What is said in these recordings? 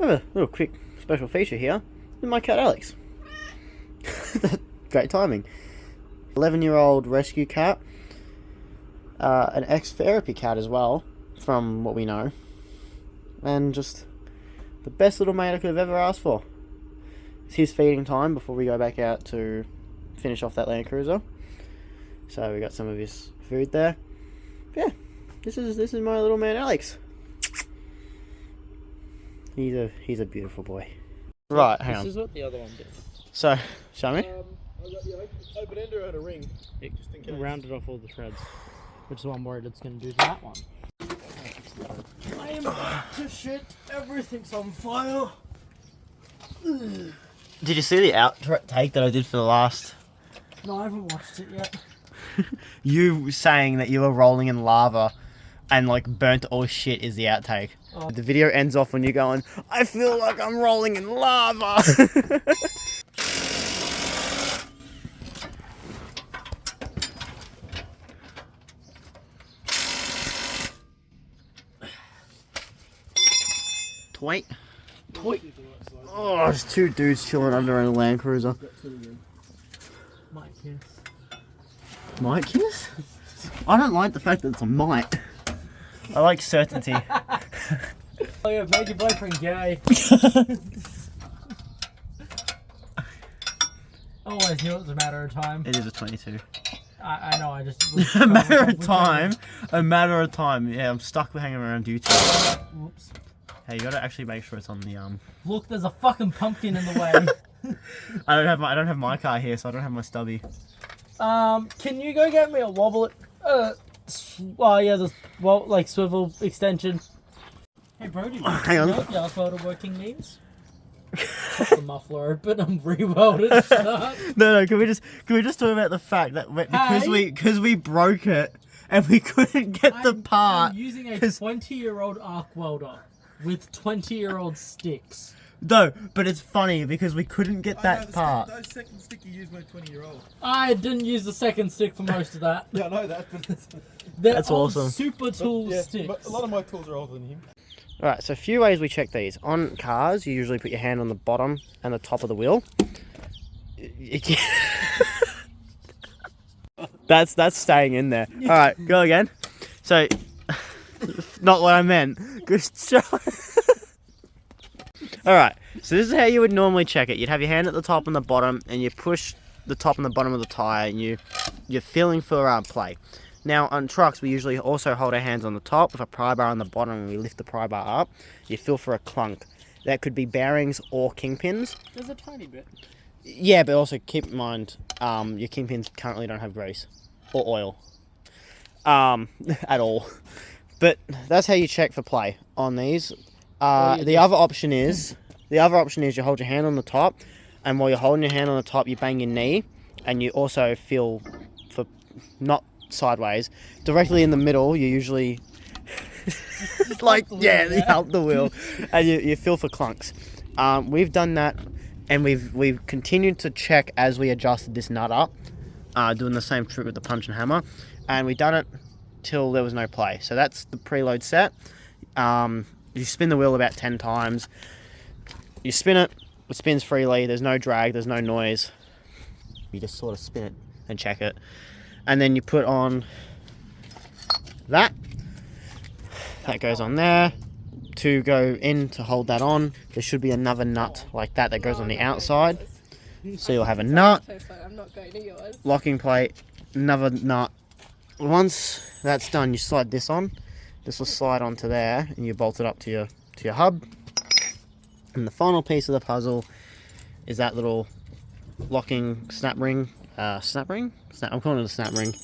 I have a little quick special feature here with my cat Alex. Great timing. 11-year-old rescue cat, an ex-therapy cat as well, from what we know, and just the best little mate I could have ever asked for. It's his feeding time before we go back out to finish off that Land Cruiser. So we got some of his food there. Yeah, this is my little man Alex. He's a beautiful boy. Right, hang on. This is what the other one did. So, show me. I got the open ender out a ring. It Just in case. rounded off all the threads, which is what I'm worried it's going to do to that one. I am about to shit. Everything's on fire. Did you see the outtake that I did for the last? No, I haven't watched it yet. You saying that you were rolling in lava and like burnt all shit is the outtake. Oh. The video ends off when you're going, I feel like I'm rolling in lava. Tweet. Oh, there's two dudes chilling under a Land Cruiser. Might kiss. Might kiss? I don't like the fact that it's a might. I like certainty. Oh yeah, made your boyfriend gay. I always knew it was a matter of time. It is a 22. I know, I just... A matter of time. A matter of time. Yeah, I'm stuck with hanging around you two. Whoops. Hey, you gotta actually make sure it's on the Look, there's a fucking pumpkin in the way. I don't have my car here, so I don't have my stubby. Can you go get me a wobble? Well, yeah, like swivel extension. Hey, Brody. Hang on. You know what the Oswalder working means? Put the muffler open. I'm rewelded. Shut up. No. Can we just talk about the fact that because we broke it and we couldn't get the part. I'm using a 20-year-old arc welder with 20-year-old sticks. No, but it's funny because we couldn't get that part. That second stick you used my 20-year-old. I didn't use the second stick for most of that. Yeah, I know that, but They're old awesome. super tool yeah, sticks. but a lot of my tools are older than him. Alright, so a few ways we check these. On cars, you usually put your hand on the bottom and the top of the wheel. That's staying in there. Alright, go again. So, not what I meant. Good job. Alright, so this is how you would normally check it. You'd have your hand at the top and the bottom, and you push the top and the bottom of the tyre, and you're feeling for play. Now, on trucks, we usually also hold our hands on the top with a pry bar on the bottom, and we lift the pry bar up. You feel for a clunk. That could be bearings or kingpins. There's a tiny bit. Yeah, but also keep in mind, your kingpins currently don't have grease or oil at all. But that's how you check for play on these. The other option is you hold your hand on the top, and while you're holding your hand on the top, you bang your knee, and you also feel for not sideways, directly in the middle. You usually like you help the wheel, and you feel for clunks. We've done that, and we've continued to check as we adjusted this nut up, doing the same trick with the punch and hammer, and we done it till there was no play. So that's the preload set. You spin the wheel about 10 times. You spin it spins freely. There's no drag. There's no noise. You just sort of spin it and check it, and then you put on that goes on there to go in to hold that on. There should be another nut like that goes on the outside, so you'll have a nut, I'm not going to yours. locking plate, another nut. Once that's done, you slide this on. This will slide onto there, and you bolt it up to your hub. And the final piece of the puzzle is that little locking snap ring. I'm calling it a snap ring.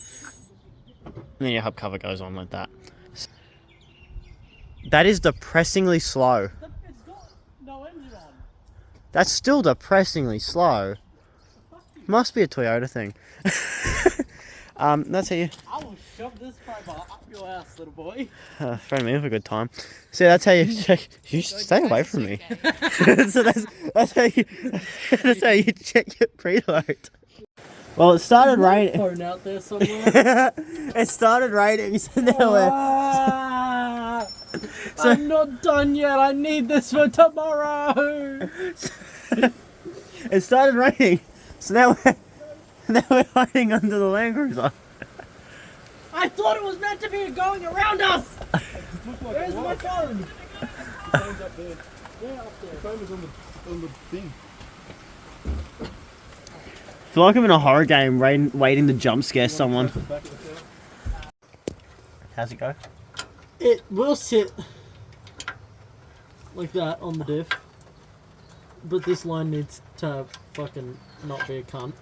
And then your hub cover goes on like that. That is depressingly slow. It's got no engine on. That's still depressingly slow. Must be a Toyota thing. That's how you... I will shove this pry bar up your ass, little boy. Throw me off a good time. See, that's how you check. You should stay away from me. So that's how you check your preload. Well, it started raining. Phone out there somewhere. It started raining, so now we're... So, I'm not done yet. I need this for tomorrow. it started raining, so now we're hiding under the Land Cruiser. I thought it was meant to be going around us. Where's my phone? The phone's up there. Yeah, up there. The phone was on the thing. I feel like I'm in a horror game waiting to jump scare someone. Back of the car. How's it go? It will sit like that on the diff, but this line needs to fucking not be a cunt.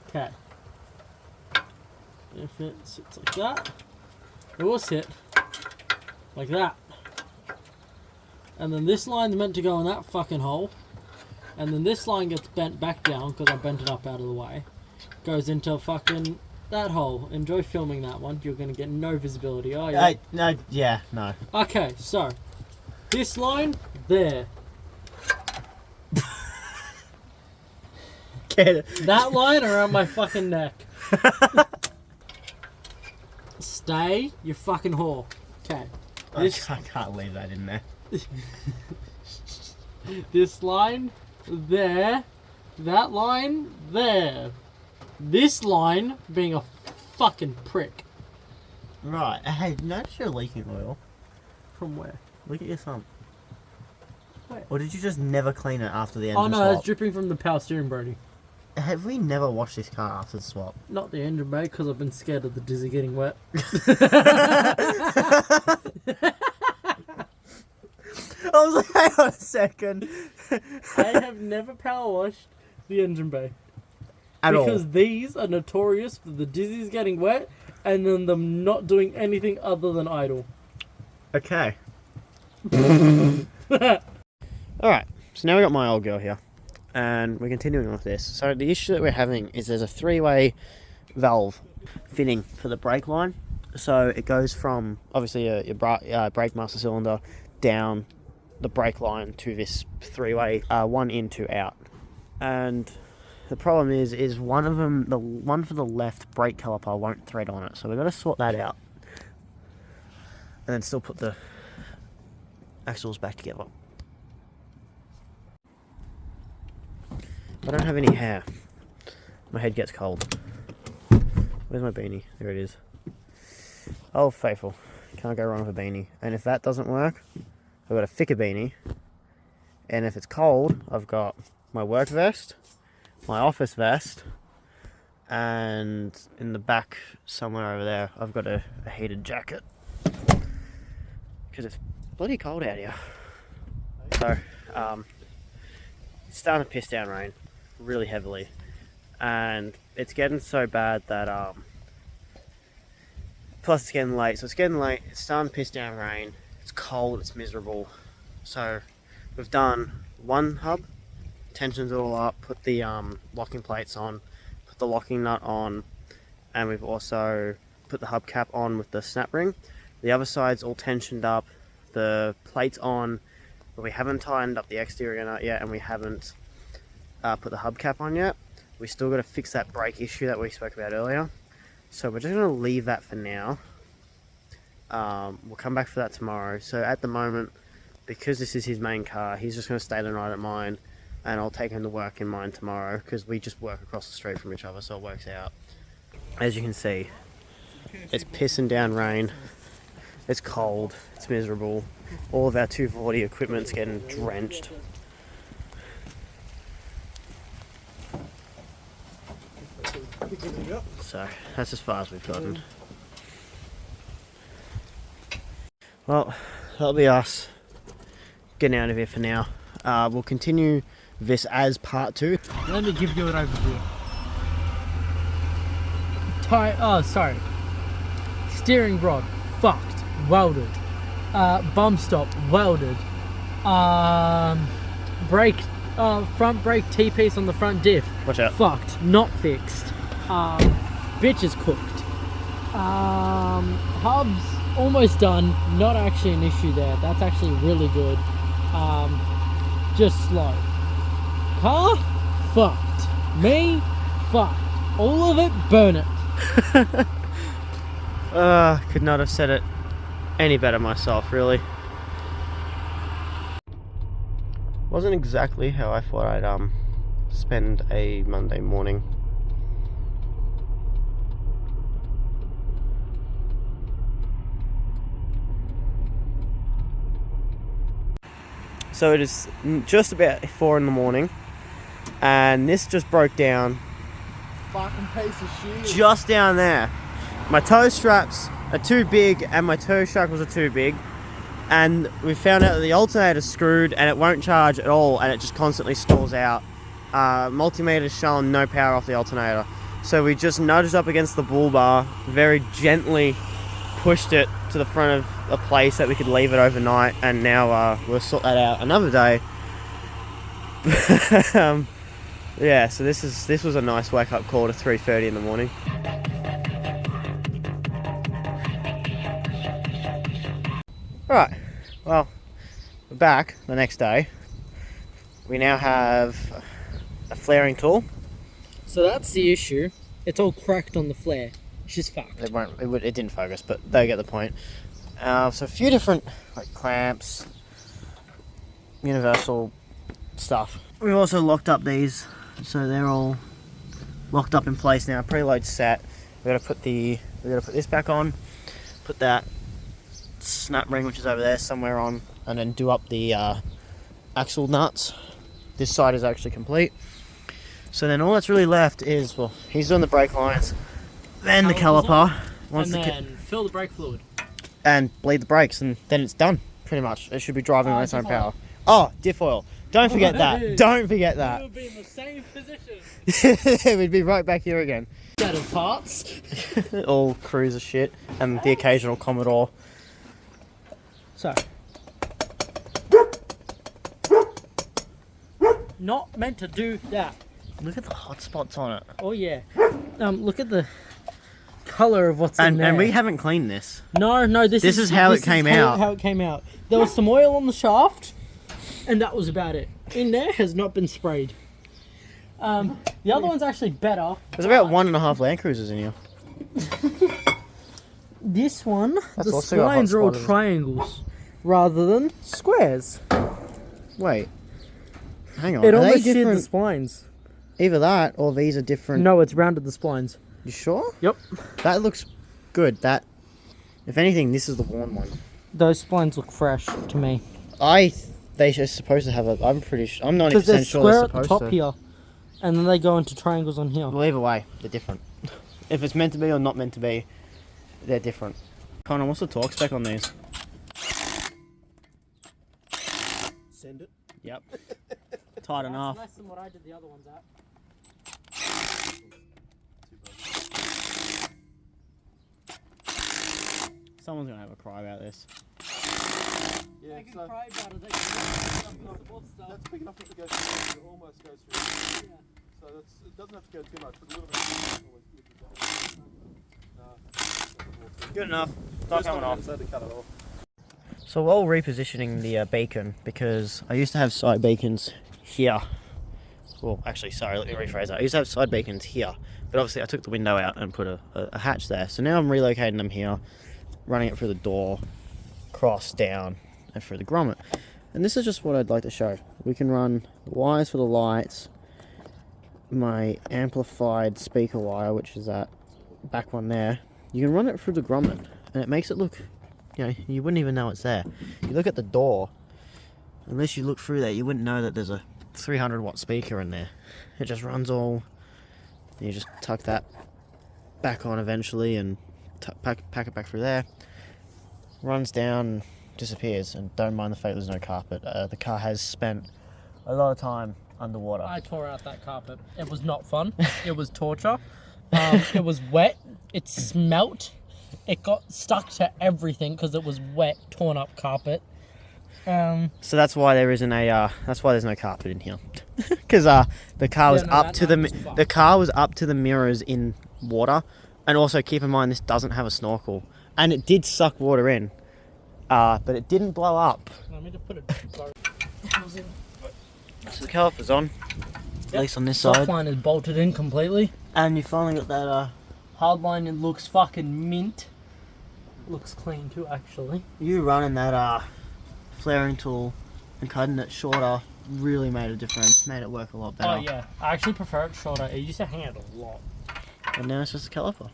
Okay. If it sits like that, it will sit like that. And then this line's meant to go in that fucking hole. And then this line gets bent back down because I bent it up out of the way. Goes into fucking that hole. Enjoy filming that one. You're going to get no visibility, are you? No. Okay, so this line there. Get it. That line around my fucking neck. Stay your fucking whore. Okay. This I can't leave that in there. this line there. That line there. This line being a fucking prick. Right. Hey, notice you're leaking oil. From where? Look at your thumb. Where? Or did you just never clean it after the engine Oh no, swap? it's dripping from the power steering, Brody. Have we never washed this car after the swap? Not the engine bay, because I've been scared of the dizzy getting wet. I was like, hang on a second. I have never power washed the engine bay. At because all. these are notorious for the dizzies getting wet and then them not doing anything other than idle. Okay. Alright, so now we got my old girl here. And we're continuing with this. So the issue that we're having is there's a three-way valve fitting for the brake line. So it goes from, obviously, your brake master cylinder down the brake line to this three-way, one in, two out. And the problem is one of them, the one for the left brake caliper won't thread on it. So we've got to sort that out. And then still put the axles back together. I don't have any hair. My head gets cold. Where's my beanie? There it is. Oh, faithful. Can't go wrong with a beanie. And if that doesn't work, I've got a thicker beanie. And if it's cold, I've got my work vest, my office vest, and in the back somewhere over there, I've got a heated jacket. Because it's bloody cold out here. So, it's starting to piss down rain really heavily. And it's getting so bad that, plus it's getting late. So it's getting late, it's starting to piss down rain, it's cold, it's miserable. So we've done one hub, tension's all up, put the locking plates on, put the locking nut on, and we've also put the hubcap on with the snap ring. The other side's all tensioned up, the plate's on, but we haven't tightened up the exterior nut yet, and we haven't put the hubcap on yet. We still got to fix that brake issue that we spoke about earlier. So we're just going to leave that for now. We'll come back for that tomorrow. So at the moment, because this is his main car, he's just going to stay the night at mine, and I'll take him to work in mine tomorrow, because we just work across the street from each other, so it works out. As you can see, it's pissing down rain, it's cold, it's miserable, all of our 240 equipment's getting drenched. So that's as far as we've gotten. Well, that'll be us getting out of here for now. We'll continue this as part 2. Let me give you an overview. Steering rod, fucked, welded. Bum stop, welded. Brake, front brake T-piece on the front diff. Watch out. Fucked, not fixed. Bitch is cooked. Hubs almost done. Not actually an issue there. That's actually really good. Just slow. Car fucked. Me fucked. All of it, burn it. Could not have said it any better myself, really. Wasn't exactly how I thought I'd spend a Monday morning. So it is just about 4 in the morning, and this just broke down Fucking piece of shit. just down there. My toe straps are too big and my toe shackles are too big, and we found out that the alternator's screwed and it won't charge at all, and it just constantly stalls out. Multimeter's showing no power off the alternator, so we just nudged up against the bull bar, very gently pushed it to the front of a place that we could leave it overnight, and now we'll sort that out another day. Yeah, so this was a nice wake up call to 3:30 in the morning. Alright, well, we're back the next day. We now have a flaring tool. So that's the issue. It's all cracked on the flare. She's fucked. It didn't focus, but they get the point. So a few different like clamps, universal stuff. We've also locked up these, so they're all locked up in place now. Preload's set. We gotta put this back on, put that snap ring which is over there somewhere on, and then do up the axle nuts. This side is actually complete. So then all that's really left is, well, he's doing the brake lines, then the caliper, And then fill the brake fluid. and bleed the brakes, and then it's done, pretty much. It should be driving on its own diff oil. power. Oh, diff oil. Don't forget that. Don't forget that. We'll be in the same position. We'd be right back here again. Set of parts. All cruiser shit, and the occasional Commodore. So. Not meant to do that. Look at the hot spots on it. Oh yeah. Look at the color of what's in there. And we haven't cleaned this. No, this is how it came out. How it came out. There was some oil on the shaft, and that was about it. In there has not been sprayed. The other one's actually better. There's about 1.5 Land Cruisers in here. This one, That's the also got a hot splines are all spot, isn't it? triangles rather than squares. Wait. Hang on. It Are they almost hid the different? splines. Either that or these are different. No, it's rounded the splines. You sure? Yep. That looks good. That, if anything, this is the worn one. Those splines look fresh to me. They are supposed to have a. I'm pretty sure. I'm 90% Because they're sure square they're at the supposed top to. here, and then they go into triangles on here. Well, either way, they're different. If it's meant to be or not meant to be, they're different. Connor, what's the torque spec on these? Send it. Yep. Tight enough. Less than what I did the other ones at. Someone's gonna have a cry about this. Yeah, They can so cry about it. They can that's big enough to go through. It almost goes through. Yeah. So it doesn't have to go too much, but a little bit. Good enough. Not coming off. So to cut it off. So while repositioning the beacon, because I used to have side beacons here. Well, actually, sorry, let me rephrase that. I used to have side beacons here, but obviously I took the window out and put a hatch there. So now I'm relocating them here, running it through the door, cross down, and through the grommet. And this is just what I'd like to show. We can run the wires for the lights, my amplified speaker wire, which is that back one there. You can run it through the grommet, and it makes it look, you know, you wouldn't even know it's there. You look at the door, unless you look through there, you wouldn't know that there's a 300 watt speaker in there. It just runs all, you just tuck that back on eventually and pack it back through there. Runs down, disappears, and don't mind the fact there's no carpet. The car has spent a lot of time underwater. I tore out that carpet. It was not fun. It was torture. It was wet. It smelt. It got stuck to everything because it was wet, torn up carpet. So that's why there isn't a. That's why there's no carpet in here, because the car was the car was up to the mirrors in water, and also keep in mind this doesn't have a snorkel, and it did suck water in, but it didn't blow up. I mean to put it. So the caliper's on, at least on this side, Soft line is bolted in completely. and you finally got that. Hard line, it looks fucking mint. looks clean too, actually. You running that flaring tool and cutting it shorter really made a difference. Made it work a lot better. Oh yeah, I actually prefer it shorter. It used to hang out a lot. And now it's just a caliper.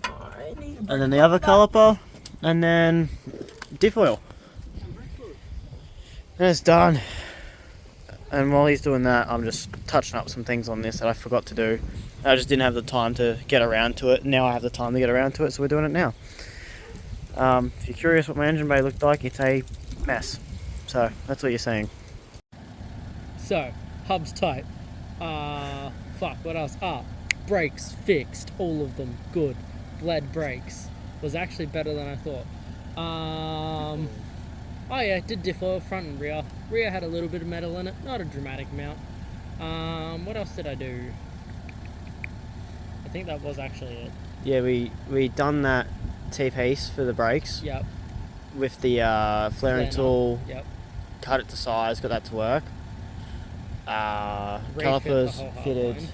I need And then the other caliper, and then diff oil. And it's done. And while he's doing that, I'm just touching up some things on this that I forgot to do. I just didn't have the time to get around to it. Now I have the time to get around to it, so we're doing it now. If you're curious what my engine bay looked like, it's a mess. So that's what you're seeing. So, hub's tight. Fuck, what else? Brakes fixed, all of them, good. Bled brakes. Was actually better than I thought. Oh yeah, did diff oil, front and rear. Rear had a little bit of metal in it, not a dramatic amount. What else did I do? I think that was actually it. Yeah, we done that T-piece for the brakes. Yep. With the flaring tool. Yep. Cut it to size, got that to work. Calipers fitted. line.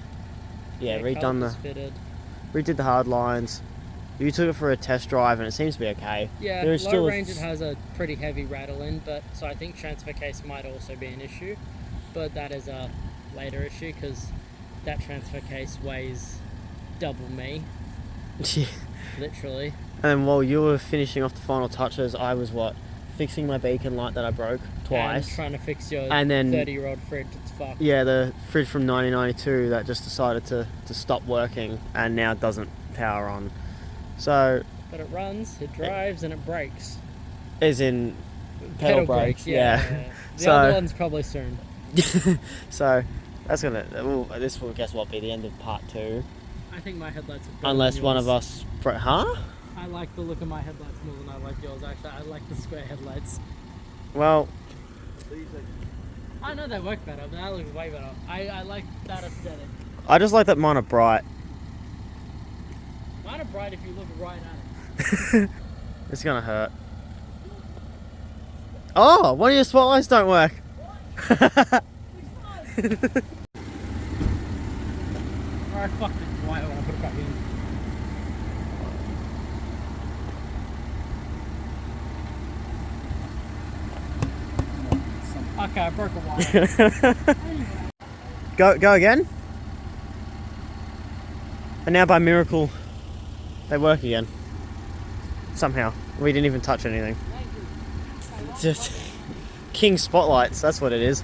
Yeah, redone the. Fitted. Redid the hard lines. You took it for a test drive and it seems to be okay. Yeah, There's low still range it has a pretty heavy rattle in, but so I think transfer case might also be an issue, but that is a later issue because that transfer case weighs double me, Yeah. literally. And while you were finishing off the final touches, I was fixing my beacon light that I broke twice. And trying to fix your And then 30-year-old fridge. It's fucked. Yeah, the fridge from 1992 that just decided to stop working and now doesn't power on. So, But it runs, it drives, and it brakes. as in pedal brakes, yeah. The So- other one's probably soon. So that's gonna. This will guess what be the end of part 2, I think my headlights are better unless than one yours. of us. Huh? I like the look of my headlights more than I like yours, actually. I like the square headlights. Well, I know they work better, but that looks way better. I like that aesthetic. I just like that mine are bright. Mine are bright if you look right at it. It's gonna hurt. Oh, one of your spotlights don't work. Alright, fuck it. Why when I put it back in? Okay, I broke a wire. Go again. And now by miracle, they work again. Somehow. We didn't even touch anything. Just king spotlights, that's what it is.